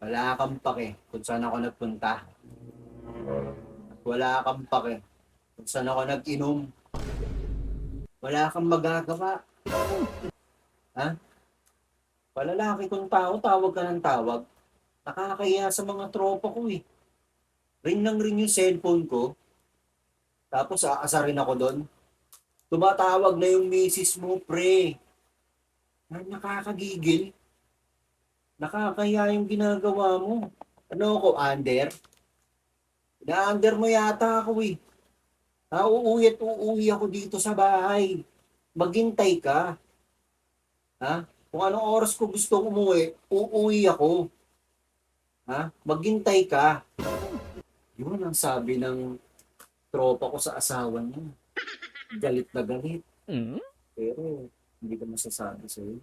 Wala kang pake kung saan ako nagpunta. At wala kang pake kung saan ako nag-inom. Wala kang magagawa. Ha? Palalaki kong tao, tawag ka ng tawag. Nakakahiya sa mga tropa ko eh. Ring ng ring yung cellphone ko. Tapos aasarin ako doon. Tumatawag na yung misis mo, pre. Nakakagigil. Nakakahiya yung ginagawa mo. Ano ako, under? Na-under mo yata ako eh. Uuwi at uuwi ako dito sa bahay. Maghintay ka. Ha? Kung anong oras ko gusto umuwi, uuwi ako. Ha? Maghintay ka. Yun ang sabi ng tropa ko sa asawa niya. Galit na galit. Mm? Pero hindi ko masasabi sa'yo.